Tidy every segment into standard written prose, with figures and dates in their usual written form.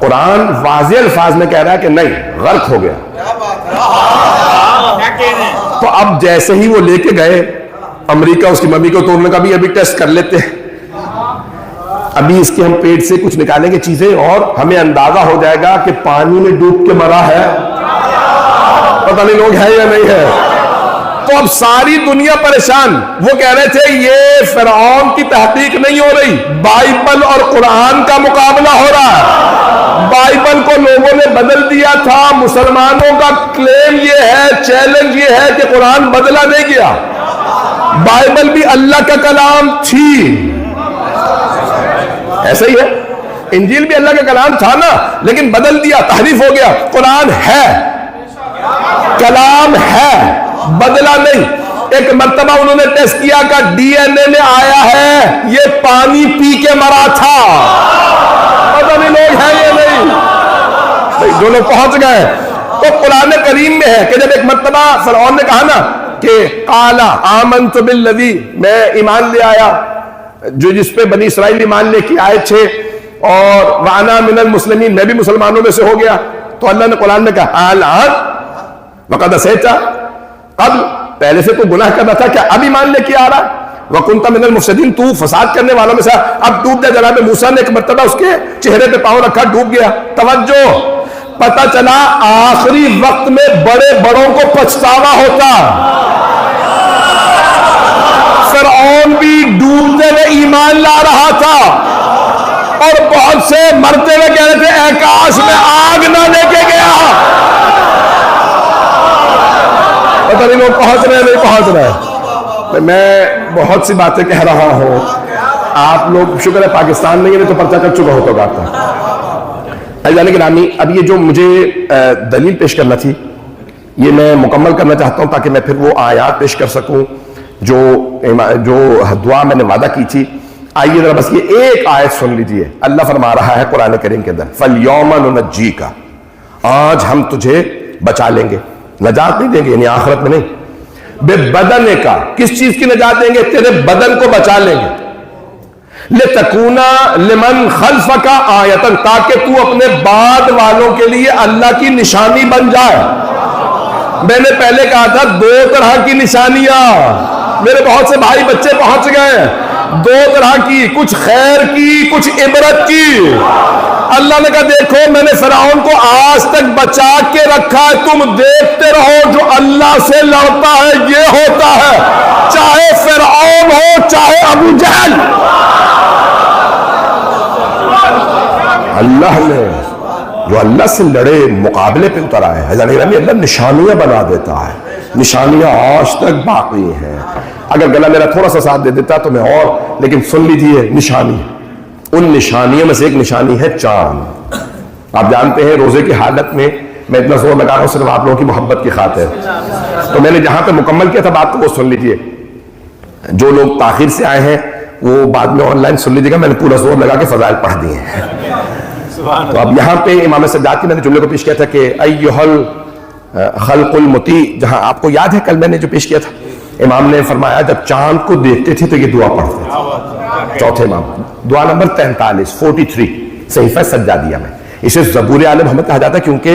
قرآن واضح الفاظ میں کہہ رہا ہے کہ نہیں، غرق ہو گیا. تو اب جیسے ہی وہ لے کے گئے امریکہ اس کی ممی کو، تو انہوں نے کہا ابھی ٹیسٹ کر لیتے ہیں، ابھی اس کے ہم پیٹ سے کچھ نکالیں گے چیزیں اور ہمیں اندازہ ہو جائے گا کہ پانی میں ڈوب کے مرا ہے، پتہ نہیں لوگ ہیں یا نہیں ہے. تو اب ساری دنیا پریشان. وہ کہہ رہے تھے یہ فرعون کی تحقیق نہیں ہو رہی، بائبل اور قرآن کا مقابلہ ہو رہا ہے. بائبل کو لوگوں نے بدل دیا تھا، مسلمانوں کا کلیم یہ ہے، چیلنج یہ ہے کہ قرآن بدلا نہیں گیا. بائبل بھی اللہ کا کلام تھی، ایسا ہی ہے. انجیل بھی اللہ کا کلام تھا نا، لیکن بدل دیا، تحریف ہو گیا. قرآن ہے، کلام ہے، بدلا نہیں. ایک مرتبہ انہوں نے ٹیسٹ کیا کہ ڈی این اے میں آیا ہے یہ پانی پی کے مرا تھا. پتہ نہیں لوگ ہیں یہ نہیں، جو لوگ پہنچ گئے. تو قرآن کریم میں ہے کہ جب ایک مرتبہ فرعون نے کہا نا کہ قال آمنت بالذی، میں ایمان لے آیا جو جس پہ بنی اسرائیل ایمان لے کے آئے تھے، اور وانا من المسلمین، میں بھی مسلمانوں میں سے ہو گیا. تو اللہ نے قرآن میں کہا الآن وقد عصیت، اب پہلے سے تو گناہ کر رہا تھا، کیا اب ایمان لے کے آ رہا؟ وکنت من المفسدین، تو فساد کرنے والوں میں سے اب ڈوب جا. جناب موسیٰ نے ایک مرتبہ اس کے چہرے پہ پاؤں رکھا، ڈوب گیا. توجہ، پتہ چلا آخری وقت میں بڑے بڑوں کو پچھتاوا ہوتا. فرعون بھی ڈوبتے ہوئے ایمان لا رہا تھا، اور بہت سے مرتے ہوئے کہہ رہے تھے اے کاش میں آگ نہ لے کے گیا. پتہ نہیں لوگ پہنچ رہے ہیں نہیں پہنچ رہے. میں بہت سی باتیں کہہ رہا ہوں، آپ لوگ شکر ہے پاکستان نہیں ہے تو پرچہ کر چکا ہوتا گاتا. عزیزان گرامی، اب یہ جو مجھے دلیل پیش کرنا تھی یہ میں مکمل کرنا چاہتا ہوں تاکہ میں پھر وہ آیات پیش کر سکوں جو دعا میں نے وعدہ کی تھی. آئیے ذرا بس یہ ایک آیت سن لیجئے. اللہ فرما رہا ہے قرآن کریم کے اندر فَالْيَوْمَ نُنَجِّيكَ، آج ہم تجھے بچا لیں گے، نجات نہیں دیں گے، یعنی آخرت میں نہیں. بے بدن کا، کس چیز کی نجات دیں گے؟ تیرے بدن کو بچا لیں گے. لِتَكُونَ لِمَنْ خَلْفَكَ آیَةً، تاکہ تو اپنے بعد والوں کے لیے اللہ کی نشانی بن جائے. میں نے پہلے کہا تھا دو طرح کی نشانیاں، میرے بہت سے بھائی بچے پہنچ گئے. دو طرح کی، کچھ خیر کی، کچھ عبرت کی. اللہ نے کہا دیکھو میں نے فرعون کو آج تک بچا کے رکھا ہے، تم دیکھتے رہو جو اللہ سے لڑتا ہے یہ ہوتا ہے، چاہے فرعون ہو چاہے ابو جہل. اللہ نے جو اللہ سے لڑے مقابلے پہ اتر آئے ہیں. اللہ نشانیاں بنا دیتا ہے، نشانیاں آج تک باقی ہیں. اگر گلا میرا تھوڑا سا ساتھ دے دیتا تو میں اور، لیکن سن لیجئے نشانی. ان نشانیوں میں سے ایک نشانی ہے چاند. آپ جانتے ہیں روزے کی حالت میں میں اتنا زور لگا رہا ہوں صرف آپ لوگوں کی محبت کی خاطر. تو میں نے جہاں پہ مکمل کیا تھا بات تو وہ سن لیجئے. جو لوگ تاخیر سے آئے ہیں وہ بعد میں آن لائن سن لیجیے گا، میں نے پورا زور لگا کے فضائل پڑھ دیے ہیں. تو اب یہاں پہ امام سجاد کی میں نے جملے کو پیش کیا تھا کہ ایہل خلق المطیع، جہاں آپ کو یاد ہے کل میں نے جو پیش کیا تھا امام نے فرمایا جب چاند کو دیکھتے تھے تو یہ دعا پڑھتے تھے. چوتھے امام دعا نمبر 43 صحیفہ سجادیہ میں. اسے زبور آل محمد کہا جاتا ہے کیونکہ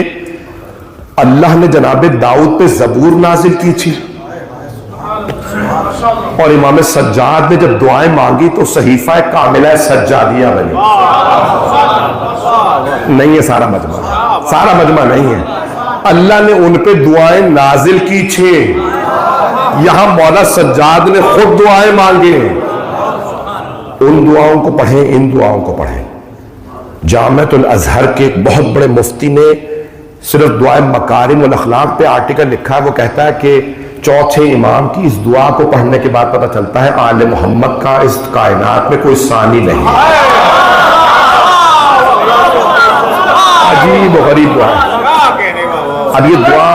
اللہ نے جناب داؤد پہ زبور نازل کی تھی، اور امام سجاد نے جب دعائیں مانگی تو صحیفہ کاملہ سجادیہ بنی. نہیں ہے سارا مجمع نہیں ہے. اللہ نے ان پہ دعائیں نازل کی تھی، یہاں مولا سجاد نے خود دعائیں مانگی. ان دعاؤں کو پڑھیں، ان دعاؤں کو پڑھیں. جامعۃ الازہر کے ایک بہت بڑے مفتی نے صرف دعائیں مکارم الاخلاق پہ آرٹیکل لکھا ہے. وہ کہتا ہے کہ چوتھے امام کی اس دعا کو پڑھنے کے بعد پتہ چلتا ہے آل محمد کا اس کائنات میں کوئی ثانی نہیں. عجیب و غریب دعا. اب یہ دعا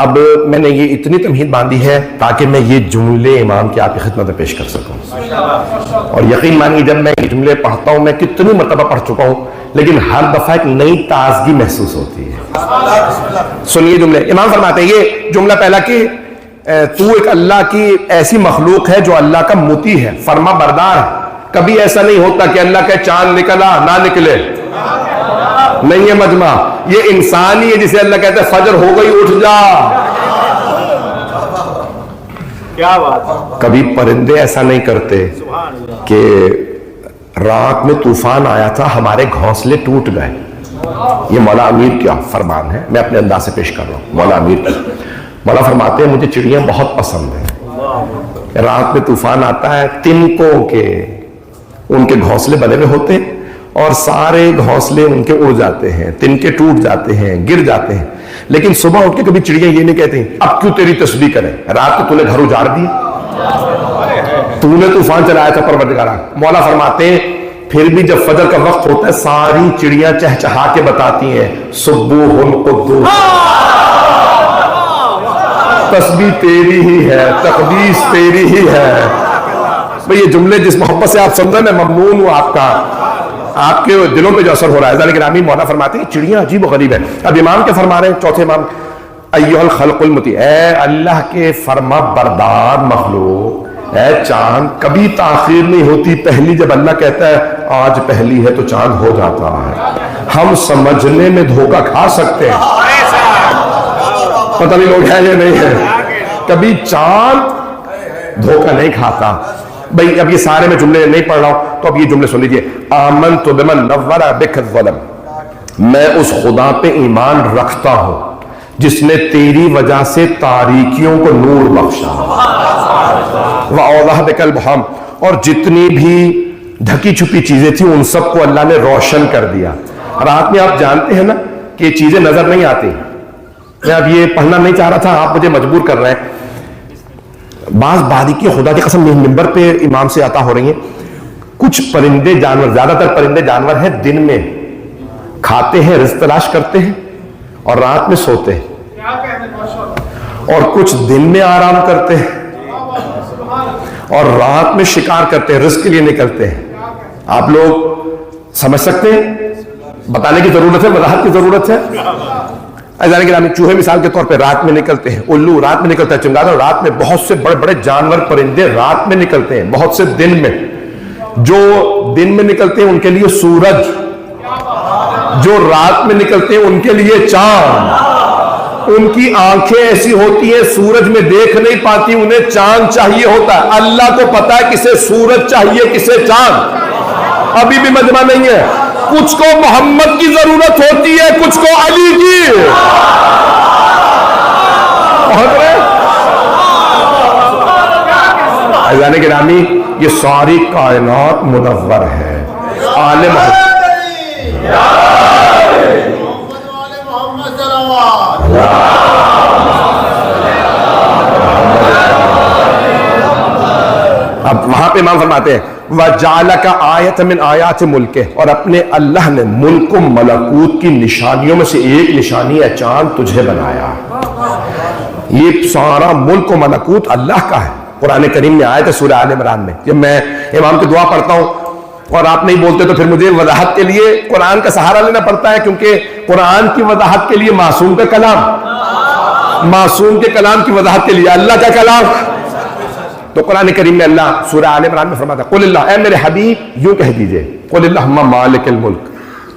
اب میں نے یہ اتنی تمہید باندھی ہے تاکہ میں یہ جملے امام کی آپ کی خدمت میں پیش کر سکوں، اور یقین مانیے جب میں یہ جملے پڑھتا ہوں، میں کتنی مرتبہ پڑھ چکا ہوں، لیکن ہر دفعہ ایک نئی تازگی محسوس ہوتی ہے۔ سنیے جملے، امام فرماتے ہیں یہ جملہ پہلا کہ تو ایک اللہ کی ایسی مخلوق ہے جو اللہ کا مطیع ہے، فرما بردار ہے۔ کبھی ایسا نہیں ہوتا کہ اللہ کا چاند نکلا نہ نکلے، نہیں ہے مجمع، یہ انسان ہی ہے جسے اللہ کہتا ہے فجر ہو گئی اٹھ جا۔ کیا بات، کبھی پرندے ایسا نہیں کرتے کہ رات میں طوفان آیا تھا ہمارے گھونسلے ٹوٹ گئے۔ یہ مولا امیر کیا فرمان ہے، میں اپنے انداز سے پیش کر رہا ہوں۔ مولا امیر کی مولا فرماتے ہیں مجھے چڑیاں بہت پسند ہیں، رات میں طوفان آتا ہے، تنکوں کے ان کے گھونسلے بنے ہوئے ہوتے ہیں اور سارے گھونسلے ان کے اڑ جاتے ہیں، تنکے ٹوٹ جاتے ہیں، گر جاتے ہیں، لیکن صبح اٹھ کے کبھی چڑیاں یہ نہیں کہتی اب کیوں تیری تسبیح کریں، رات کو تو نے گھر اجاڑ دی، تو نے طوفان چلایا تھا پروردگارا۔ مولا فرماتے ہیں پھر بھی جب فجر کا وقت ہوتا ہے ساری چڑیاں چہچہا کے بتاتی ہیں سبوح قدوس، تسبیح تیری ہی ہے، تقدیس تیری ہی ہے۔ بھئی یہ جملے جس محبت سے آپ سن رہے ہیں میں ممنون ہوں، آپ کا، آپ کے دلوں پہ جو اثر ہو رہا ہے۔ لیکن آمین مولا فرماتے ہیں چڑیاں عجیب و غریب ہے۔ اب امام کے فرما رہے ہیں، چوتھے امام، ایھا الخلق المطیع، اے اللہ کے فرما بردار مخلوق، اے چاند، کبھی تاخیر نہیں ہوتی، پہلی جب اللہ کہتا ہے آج پہلی ہے تو چاند ہو جاتا ہے۔ ہم سمجھنے میں دھوکہ کھا سکتے ہیں، پتہ نہیں لوگ ہیں یا نہیں ہے، کبھی چاند دھوکہ نہیں کھاتا۔ بھئی اب یہ سارے میں جملے نہیں پڑھ رہا ہوں تو اب یہ جملے سن لیجئے۔ آمنت بمن نور بک الظلم، میں اس خدا پہ ایمان رکھتا ہوں جس نے تیری وجہ سے تاریکیوں کو نور بخشا، وَأَوْضَحَ بِكَ الْبُحَامَ، اور جتنی بھی ڈھکی چھپی چیزیں تھیں ان سب کو اللہ نے روشن کر دیا۔ رات میں آپ جانتے ہیں نا کہ یہ چیزیں نظر نہیں آتی، میں اب یہ پڑھنا نہیں چاہ رہا تھا، آپ مجھے مجبور کر رہے ہیں۔ بعض باریکی خدا کی قسم ممبر پہ امام سے عطا ہو رہی ہیں، کچھ پرندے جانور، زیادہ تر پرندے جانور ہیں دن میں کھاتے ہیں، رزق تلاش کرتے ہیں اور رات میں سوتے ہیں، اور کچھ دن میں آرام کرتے ہیں اور رات میں شکار کرتے ہیں، رزق کے لیے نکلتے ہیں۔ آپ لوگ سمجھ سکتے ہیں؟ بتانے کی ضرورت ہے، وضاحت کی ضرورت ہے۔ چوہے مثال کے طور پہ رات میں نکلتے ہیں، الو رات میں نکلتا ہے، چمگادڑ رات میں، بہت سے بڑے بڑے جانور پرندے رات میں نکلتے ہیں، بہت سے دن میں۔ جو دن میں نکلتے ہیں ان کے لیے سورج، جو رات میں نکلتے ہیں ان کے لیے چاند۔ ان کی آنکھیں ایسی ہوتی ہیں سورج میں دیکھ نہیں پاتی، انہیں چاند چاہیے ہوتا ہے۔ اللہ کو پتا ہے کسے سورج چاہیے کسے چاند، ابھی بھی مجمع نہیں ہے۔ کچھ کو محمد کی ضرورت ہوتی ہے، کچھ کو علی کی۔ عزیزان گرامی، یہ ساری کائنات منور ہے، عالم ہے۔ اب وہاں پہ امام فرماتے ہیں وَجَعَلَكَ آیَةً مِنْ آیَاتِ مُلْكِهِ، اور اپنے اللہ نے ملک و ملکوت کی نشانیوں میں سے ایک نشانی ہے چاند تجھے بنایا۔ یہ سارا ملک و ملکوت اللہ کا ہے۔ قرآن کریم میں آیت ہے سورہ آل عمران میں، جب میں امام کی دعا پڑھتا ہوں اور آپ نہیں بولتے تو پھر مجھے وضاحت کے لیے قرآن کا سہارا لینا پڑتا ہے، کیونکہ قرآن کی وضاحت کے لیے معصوم کا کلام، معصوم کے کلام کی وضاحت کے لیے اللہ کا کلام۔ تو قرآن کریم میں اللہ سورہ آل عمران میں فرماتا ہے قل اللہ، اے میرے حبیب یوں کہہ دیجئے قل اللہم مالک الملک،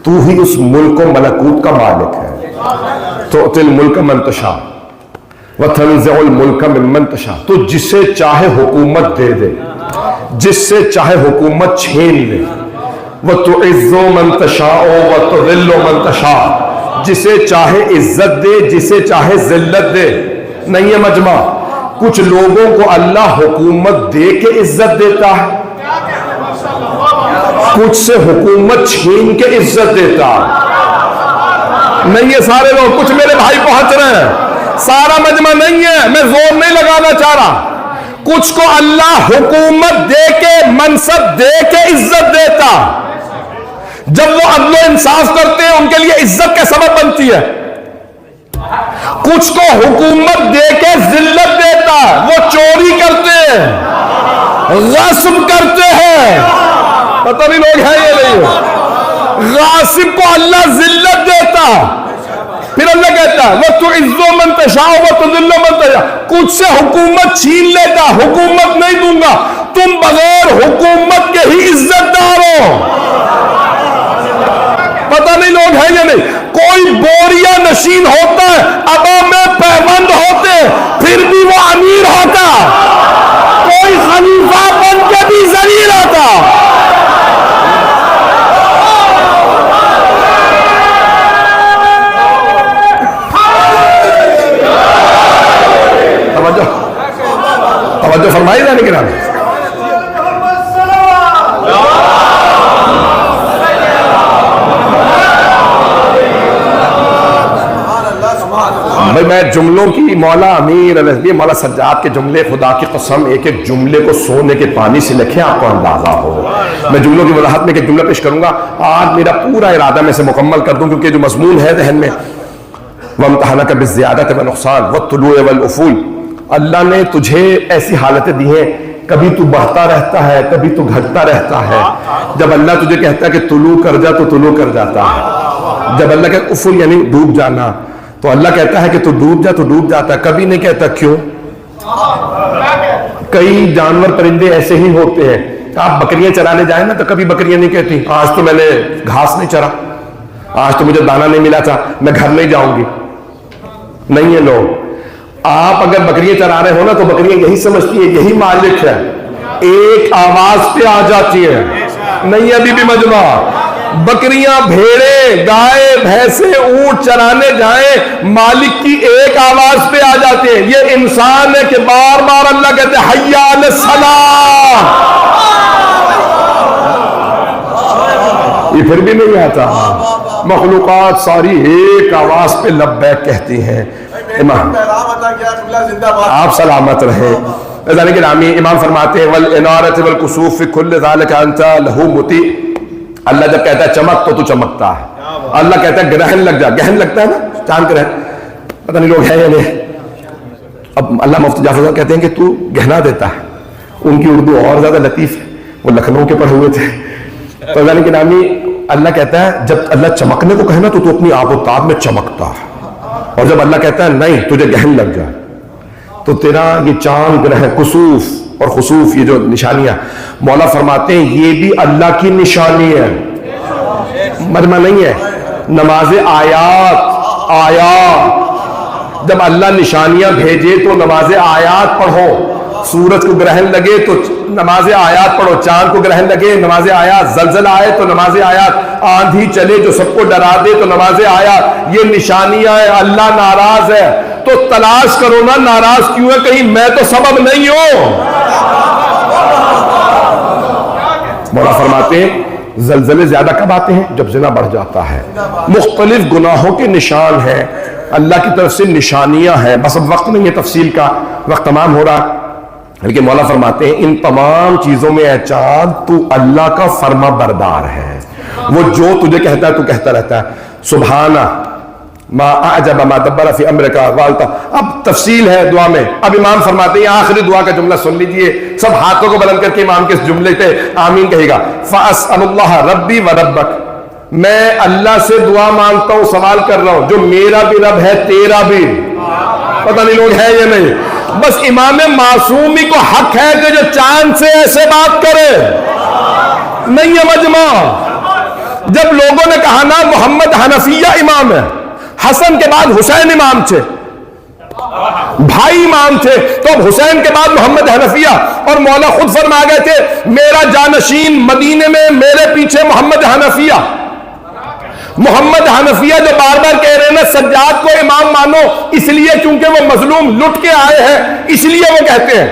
تو ہی اس ملک و ملکوت کا مالک ہے، تؤتی الملک من تشاء وتنزع الملک ممن تشاء، تو جسے چاہے حکومت دے دے، جس سے چاہے حکومت چھین لے، وتعز من تشاء وتذل من تشاء، جسے چاہے عزت دے جسے چاہے ذلت دے۔ نہیں ہے مجمع، کچھ لوگوں کو اللہ حکومت دے کے عزت دیتا ہے، کچھ سے حکومت چھین کے عزت دیتا ہے۔ نہیں ہے سارے لوگ، کچھ میرے بھائی پہنچ رہے ہیں، سارا مجمع نہیں ہے، میں زور نہیں لگانا چاہ رہا۔ کچھ کو اللہ حکومت دے کے منصب دے کے عزت دیتا، جب وہ عدل و انصاف کرتے ہیں ان کے لیے عزت کا سبب بنتی ہے۔ کچھ کو حکومت دے کے ذلت دیتا ہے، وہ چوری کرتے ہیں، غصب کرتے ہیں، پتہ نہیں لوگ ہیں یہ نہیں، غاصب کو اللہ ذلت دیتا، پھر اللہ کہتا ہے وَتُعِزُّ مَن تَشَاءُ وَتُذِلُّ مَن تَشَاءُ، کچھ سے حکومت چھین لیتا، حکومت نہیں دوں گا، تم بغیر حکومت کے ہی عزت دار ہو، پتہ نہیں لوگ ہیں یا نہیں، کوئی بوریا نشین ہوتا ہے، ابا میں پیوند ہوتے پھر بھی وہ امیر ہوتا، کوئی خلیفہ بن کے بھی ذلیل ہوتا۔ توجہ فرمائی جانے کے نام بھائی، میں جملوں کی مولا امیر علیہ مولا سجاد کے جملے، خدا کی قسم ایک ایک جملے کو سونے کے پانی سے لکھیں آپ کو اندازہ ہو۔ میں جملوں کی وضاحت میں ایک جملہ پیش کروں گا، آج میرا پورا ارادہ میں سے مکمل کر دوں کیونکہ جو مضمون ہے ذہن میں، وَامْتَحَنَكَ بِالزِّيَادَةِ وَالنُّقْصَانِ وَالطُّلُوعِ وَالْأُفُولِ، اللہ نے تجھے ایسی حالتیں دی ہیں، کبھی تو بڑھتا رہتا ہے، کبھی تو گھٹتا رہتا ہے۔ جب اللہ تجھے کہتا ہے کہ طلوع کر جا تو طلوع کر جاتا ہے، جب اللہ کہتا ہے افول یعنی ڈوب جانا، تو اللہ کہتا ہے کہ تو ڈوب جا تو ڈوب جاتا ہے، کبھی نہیں کہتا کیوں۔ کئی جانور پرندے ایسے ہی ہوتے ہیں، آپ بکریاں چرانے جائیں نا تو کبھی بکریاں نہیں کہتی آج تو میں نے گھاس نہیں چرا، آج تو مجھے دانا نہیں ملا تھا، میں گھر نہیں جاؤں گی، نہیں ہے لوگ۔ آپ اگر بکریاں چرا رہے ہو نا تو بکریاں یہی سمجھتی ہیں یہی مالک ہے، ایک آواز پہ آ جاتی ہے، نہیں ابھی بھی مجمع۔ بکریاں، بھیڑیں، گائے، بھینسیں، اونٹ چرانے جائیں، مالک کی ایک آواز پہ آ جاتے ہیں۔ یہ انسان ہے کہ بار بار اللہ کہتے ہیں حی علی الصلاۃ، یہ پھر بھی نہیں آتا۔ مخلوقات ساری ایک آواز پہ لبیک کہتی ہیں۔ آپ سلامت رہے۔ امام فرماتے ہیں والانارۃ والکسوف فی کل ذلک انت لہ مطیع، اللہ جب کہتا ہے چمک تو چمکتا ہے، اللہ کہتا ہے گرہن لگ جا، گہن لگتا ہے نا چاند گرہن، پتہ نہیں لوگ ہیں یا نہیں۔ اب اللہ مفتی جعفر صاحب کہتے ہیں کہ تو گہنا دیتا ہے، ان کی اردو اور زیادہ لطیف ہے، وہ لکھنؤ کے پڑھے ہوئے تھے، تو اللہ کہتا ہے جب اللہ چمکنے کو کہنا تو تو اپنی آب و تاب میں چمکتا ہے، اور جب اللہ کہتا ہے نہیں تجھے گہن لگ جائے تو تیرا یہ چاند گرہن کسوف اور خسوف، یہ جو نشانیاں مولا فرماتے ہیں یہ بھی اللہ کی نشانی ہے، مجمع نہیں ہے۔ نماز آیات جب اللہ نشانیاں بھیجے تو نماز آیات پڑھو، سورج کو گرہن لگے تو نماز آیات پڑھو، چاند کو گرہن لگے نماز آیات، زلزلہ آئے تو نماز آیات، آندھی چلے جو سب کو ڈرا دے تو نماز آیات، یہ نشانیاں ہیں۔ اللہ ناراض ہے تو تلاش کرو نا ناراض کیوں ہے، کہیں میں تو سبب نہیں ہوں۔ مولا فرماتے ہیں زلزلے زیادہ کب آتے ہیں؟ جب زنا بڑھ جاتا ہے۔ مختلف گناہوں کے نشان ہیں، اللہ کی طرف سے نشانیاں ہیں۔ بس اب وقت نہیں ہے تفصیل کا، وقت تمام ہو رہا، لیکن مولا فرماتے ہیں ان تمام چیزوں میں اے چاند تو اللہ کا فرما بردار ہے، وہ جو تجھے کہتا ہے تو کہتا رہتا ہے۔ سبحانہ ما اعجب ما دبر فی امرک والتا، اب تفصیل ہے دعا میں۔ اب امام فرماتے ہیں آخری دعا کا جملہ سن لیجئے، سب ہاتھوں کو بلند کر کے امام کے اس جملے پہ آمین کہے گا۔ فاسأل اللہ ربی و ربک، میں اللہ سے دعا مانگتا ہوں، سوال کر رہا ہوں جو میرا بھی رب ہے تیرا بھی، پتہ نہیں لوگ ہے یا نہیں۔ بس امام معصومی کو حق ہے کہ جو چاند سے ایسے بات کرے، نہیں ہے مجمع۔ جب لوگوں نے کہا نا محمد حنفیہ امام ہے، حسن کے بعد حسین امام تھے، بھائی امام تھے، تو اب حسین کے بعد محمد حنفیہ، اور مولا خود فرما گئے تھے میرا جانشین مدینے میں میرے پیچھے محمد حنفیہ۔ محمد حنفیہ جو بار بار کہہ رہے ہیں نا سجاد کو امام مانو، اس لیے کیونکہ وہ مظلوم لٹ کے آئے ہیں، اس لیے وہ کہتے ہیں۔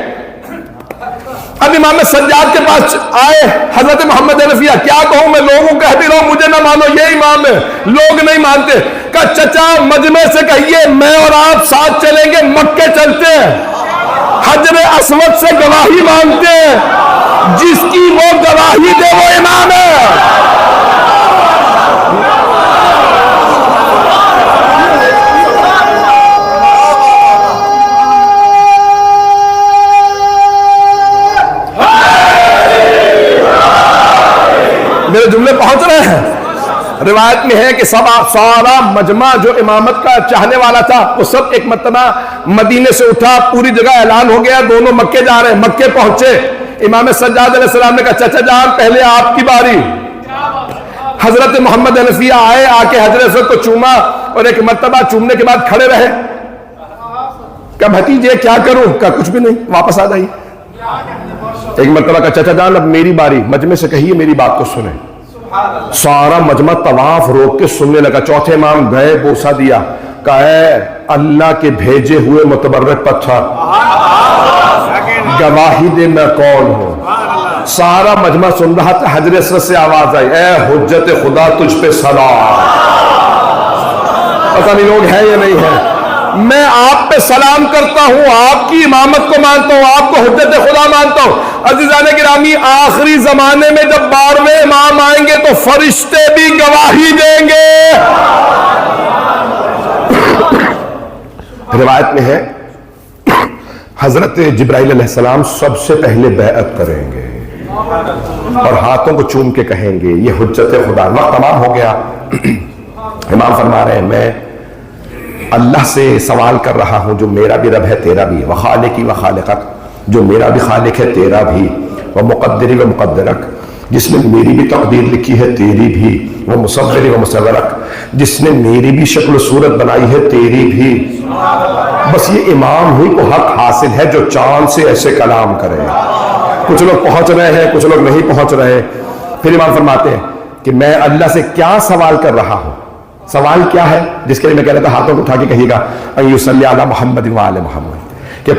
اب امام سجاد کے پاس آئے حضرت محمد حنفیہ، کیا کہوں میں، لوگوں کہہ بھی رہا ہوں مجھے نہ مانو یہ امام ہے، لوگ نہیں مانتے۔ کہا چچا مجمع سے کہیے میں اور آپ ساتھ چلیں گے، مکے چلتے ہیں، حجر اسود سے گواہی مانگتے ہیں، جس کی وہ گواہی دے وہ امام ہے۔ روایت میں ہے کہ سارا مجمع جو امامت کا چاہنے والا تھا وہ سب ایک مرتبہ مدینے سے اٹھا، پوری جگہ اعلان ہو گیا دونوں مکے جا رہے ہیں۔ مکے پہنچے، امام سجاد علیہ السلام نے کہا چچا جان پہلے آپ کی باری۔ حضرت محمد حنفیہ آئے، آ کے حجر اسود کو چوما اور ایک مرتبہ چومنے کے بعد کھڑے رہے۔ کہا بھتیجے کیا کروں؟ کہا کچھ بھی نہیں، واپس آ جائیے۔ ایک مرتبہ کہا چچا جان اب میری باری، مجمع سے کہیے میری بات کو سنیں۔ سارا مجمع طواف روک کے سننے لگا۔ چوتھے امام گئے، بوسہ دیا، کہا اے اللہ کے بھیجے ہوئے متبرک پتھر، گواہی دے میں کون ہوں۔ سارا مجمع سن رہا تھا، حجر اسود سے آواز آئی اے حجت خدا تجھ پہ سلام۔ پتہ نہیں لوگ ہیں یا نہیں ہیں، میں آپ پہ سلام کرتا ہوں، آپ کی امامت کو مانتا ہوں، آپ کو حجت خدا مانتا ہوں۔ عزیزان گرامی آخری زمانے میں جب 12ویں امام آئیں گے تو فرشتے بھی گواہی دیں گے۔ روایت میں ہے حضرت جبرائیل علیہ السلام سب سے پہلے بیعت کریں گے اور ہاتھوں کو چوم کے کہیں گے یہ حجت خدا۔ وقت تمام ہو گیا، امام فرما رہے ہیں میں اللہ سے سوال کر رہا ہوں جو میرا بھی رب ہے تیرا بھی، وخالقی وخالقک، جو میرا بھی خالق ہے تیرا بھی، ومقدری ومقدرک، جس نے میری بھی تقدیر لکھی ہے تیری بھی، ومصوری ومصورک، جس نے میری بھی شکل و صورت بنائی ہے تیری بھی۔ بس یہ امام ہی کو حق حاصل ہے جو چاند سے ایسے کلام کرے۔ کچھ لوگ پہنچ رہے ہیں، کچھ لوگ نہیں پہنچ رہے۔ پھر امام فرماتے ہیں کہ میں اللہ سے کیا سوال کر رہا ہوں؟ سوال کیا ہے جس کے لیے میں کہہ رہا تھا ہاتھوں کو اٹھا کے کہیے گا ان یصلی علی محمد و آل محمد، کہ